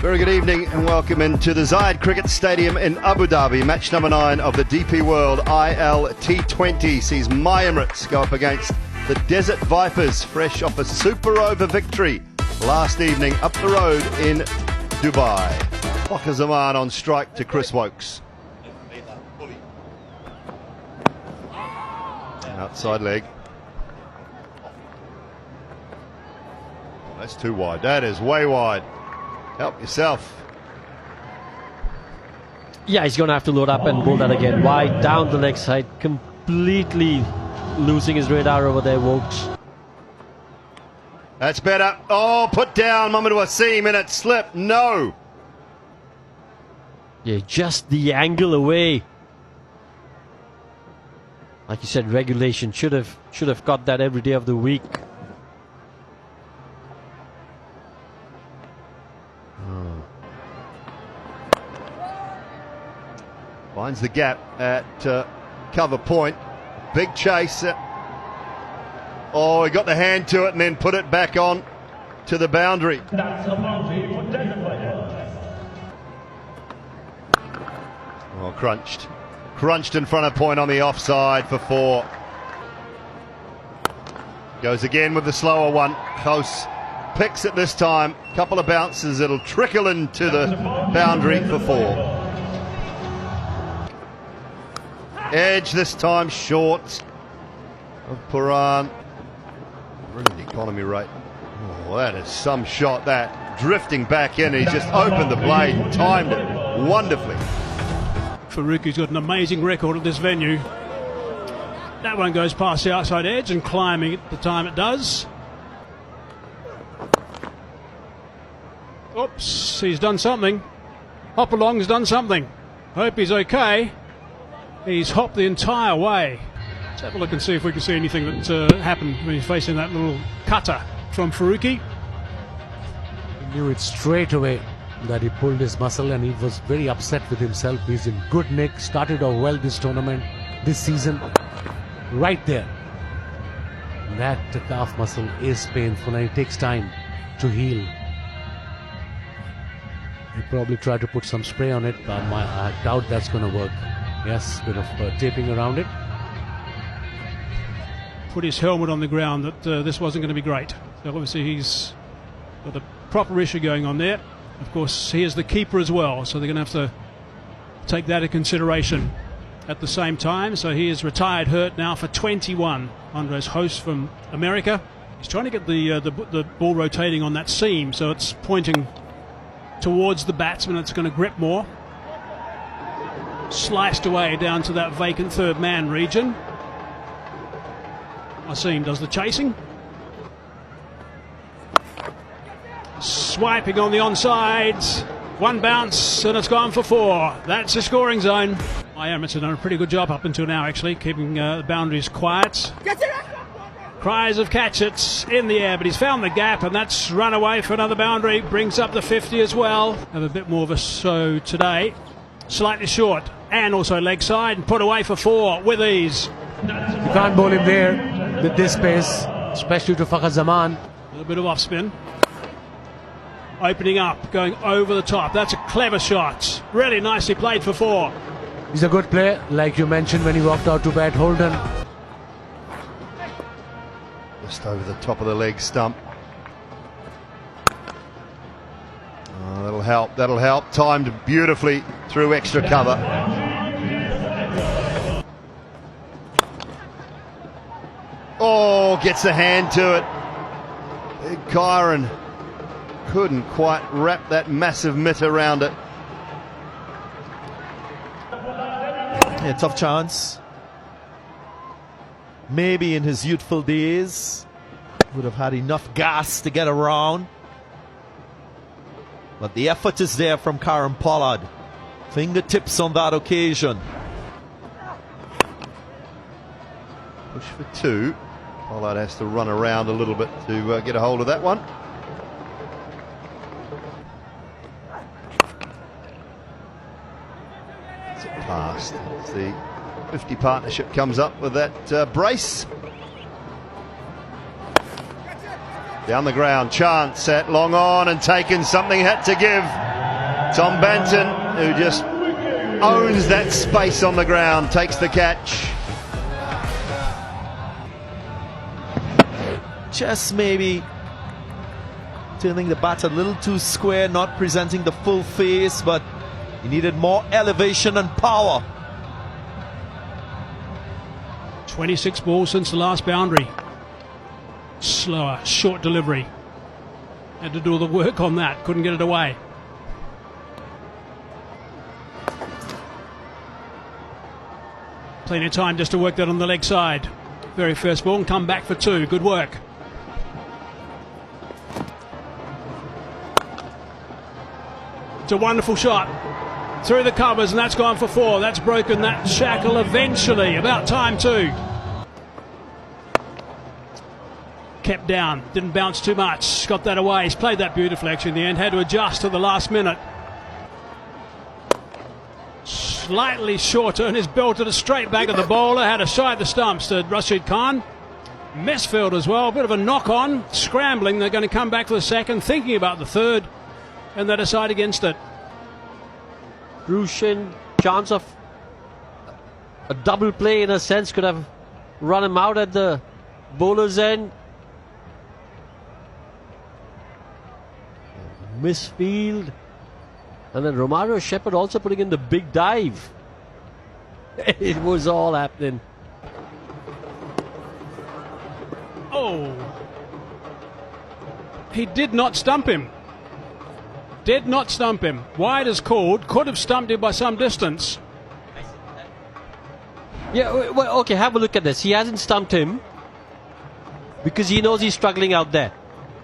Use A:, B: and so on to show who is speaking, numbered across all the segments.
A: Very good evening and welcome into the Desart Cricket Stadium in Abu Dhabi. Match number 9 of the DP World ILT20 sees my Emirates go up against the Desart Vipers, fresh off a super over victory last evening up the road in Dubai. Fakhar Zaman on strike to Chris Wokes. Outside leg. That's too wide. That is way wide. Help yourself.
B: Yeah, he's going to have to load up and bowl that again. Wide down the leg side, completely losing his radar over there, Wokes.
A: That's better. Oh, put down Mohamed Wasim and it slipped. No.
B: Yeah, just the angle away. Like you said, regulation should have got that every day of the week.
A: Finds the gap at cover point. Big chase. Oh, he got the hand to it and then put it back on to the boundary. Oh, crunched. Crunched in front of point on the offside for 4. Goes again with the slower one. Close. Picks it this time. Couple of bounces. It'll trickle into the boundary for 4. Edge this time short of Puran. Brilliant economy rate. Oh, that is some shot, that. Drifting back in. He's just opened the blade and timed it wonderfully.
C: Faruqi's got an amazing record at this venue. That one goes past the outside edge and climbing at the time it does. Oops, he's done something. Hopalong's done something. Hope he's okay. He's hopped the entire way. Let's have a look and see if we can see anything that happened when he's facing that little cutter from Faruqi.
D: He knew it straight away that he pulled his muscle and he was very upset with himself. He's in good nick, started off well this tournament, this season, right there. That calf muscle is painful and it takes time to heal. He probably tried to put some spray on it, but I doubt that's going to work. Yes, bit of taping around it.
C: Put his helmet on the ground that this wasn't going to be great. So obviously he's got a proper issue going on there. Of course, he is the keeper as well, so they're going to have to take that into consideration at the same time. So he is retired hurt now for 21. Andres Host from America. He's trying to get the ball rotating on that seam, so it's pointing towards the batsman. It's going to grip more. Sliced away down to that vacant third man region. Wasim does the chasing. Swiping on the onside. One bounce and it's gone for 4. That's the scoring zone. Emirates have done a pretty good job up until now, actually, keeping the boundaries quiet. Cries of catch it in the air, but he's found the gap and that's run away for another boundary. Brings up the 50 as well. Have a bit more of a show today. Slightly short and also leg side and put away for 4 with ease.
D: You can't bowl him there with this pace, especially to Fakhar Zaman.
C: A little bit of off spin. Opening up, going over the top. That's a clever shot. Really nicely played for 4.
D: He's a good player, like you mentioned when he walked out to bat Holden.
A: Just over the top of the leg stump. Oh, that'll help, that'll help. Timed beautifully through extra cover. Oh, gets a hand to it. Big Kyron couldn't quite wrap that massive mitt around it.
E: Yeah, tough chance. Maybe in his youthful days would have had enough gas to get around. But the effort is there from Karen Pollard. Fingertips on that occasion.
A: Push for 2. Pollard has to run around a little bit to get a hold of that one. It's past. The 50 partnership comes up with that brace. Down the ground, chance at long on and taken, something had to give. Tom Banton, who just owns that space on the ground, takes the catch.
E: Just maybe turning the bat a little too square, not presenting the full face, but he needed more elevation and power.
C: 26 balls since the last boundary. Slower, short delivery. Had to do all the work on that, couldn't get it away. Plenty of time just to work that on the leg side. Very first ball and come back for two. Good work. It's a wonderful shot. Through the covers, and that's gone for four. That's broken that shackle eventually. About time too. Kept down, didn't bounce too much. Got that away. He's played that beautifully actually in the end. Had to adjust to the last minute. Slightly shorter and is belted it straight back at the bowler. Had a shy at the stumps to Rashid Khan. Messfield as well. Bit of a knock on. Scrambling. They're going to come back for the second. Thinking about the third. And they decide against it.
B: Rushin, chance of a double play in a sense, could have run him out at the bowler's end. Misfield. And then Romario Shepherd also putting in the big dive. It was all happening.
C: Oh. He did not stump him. Did not stump him. Wide as called. Could have stumped him by some distance.
B: Yeah, well, okay, have a look at this. He hasn't stumped him because he knows he's struggling out there.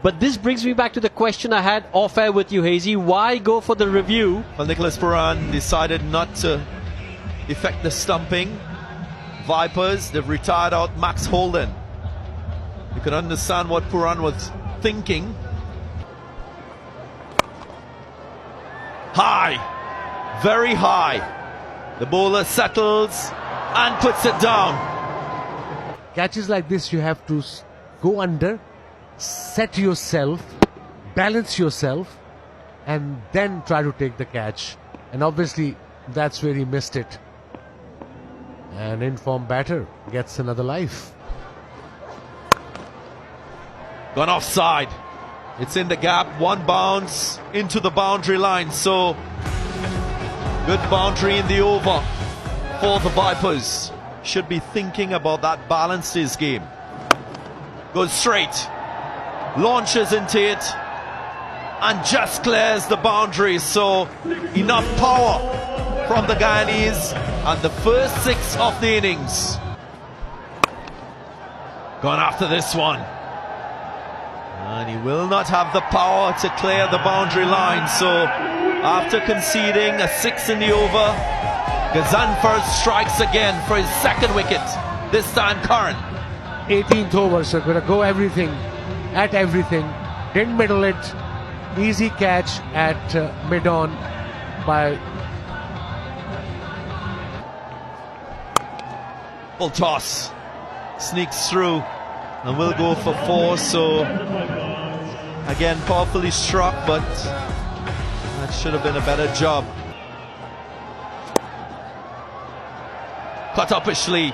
B: But this brings me back to the question I had off air with you, Hazy. Why go for the review?
E: Well, Nicholas Pooran decided not to effect the stumping. Vipers, they've retired out Max Holden. You can understand what Pooran was thinking. High, very high. The bowler settles and puts it down.
D: Catches like this, you have to go under, set yourself, balance yourself, and then try to take the catch. And obviously, that's where he missed it. An informed batter gets another life.
E: Gone offside. It's in the gap, one bounce into the boundary line. So, good boundary in the over for the Vipers. Should be thinking about that balance his game. Goes straight, launches into it, and just clears the boundary. So, enough power from the Guyanese, and the first six of the innings. Gone after this one. And he will not have the power to clear the boundary line. So after conceding a six in the over, Gazanfar strikes again for his second wicket, this time current.
D: 18th over, so going to go everything at everything. Didn't middle it. Easy catch at mid-on by...
E: Full toss. Sneaks through and will go for four. So again, powerfully struck, but that should have been a better job. Cut uppishly.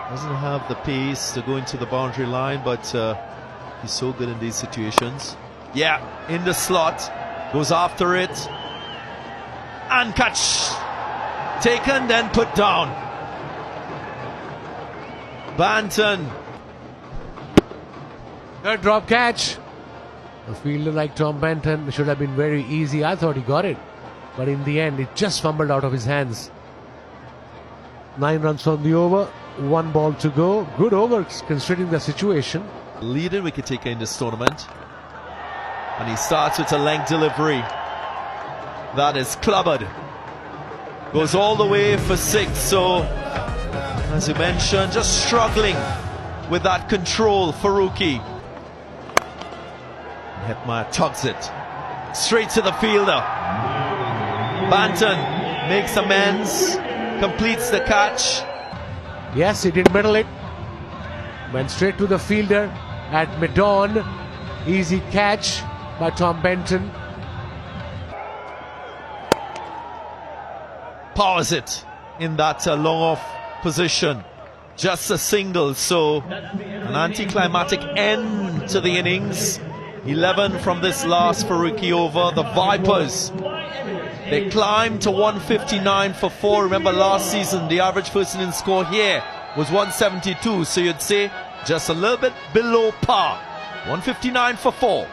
E: Doesn't have the pace to go into the boundary line, but he's so good in these situations. Yeah, in the slot, goes after it, and catch taken, then put down. Banton.
D: A drop catch. A fielder like Tom Banton should have been very easy. I thought he got it, but in the end it just fumbled out of his hands. 9 runs on the over, 1 ball to go. Good over considering the situation.
E: Leading wicket taker in this tournament, and he starts with a length delivery that is clubbered, goes all the way for 6. So as you mentioned, just struggling with that control for Rookie. Hetmeyer tugs it straight to the fielder. Banton makes amends, completes the catch.
D: Yes, he didn't middle it. Went straight to the fielder at mid-on. Easy catch by Tom Banton.
E: powers it in that long off position. Just a single, so an anticlimactic end to the innings. 11 from this last Faruqi over. The Vipers, they climbed to 159 for 4. Remember last season the average first innings score here was 172, so you'd say just a little bit below par. 159 for 4.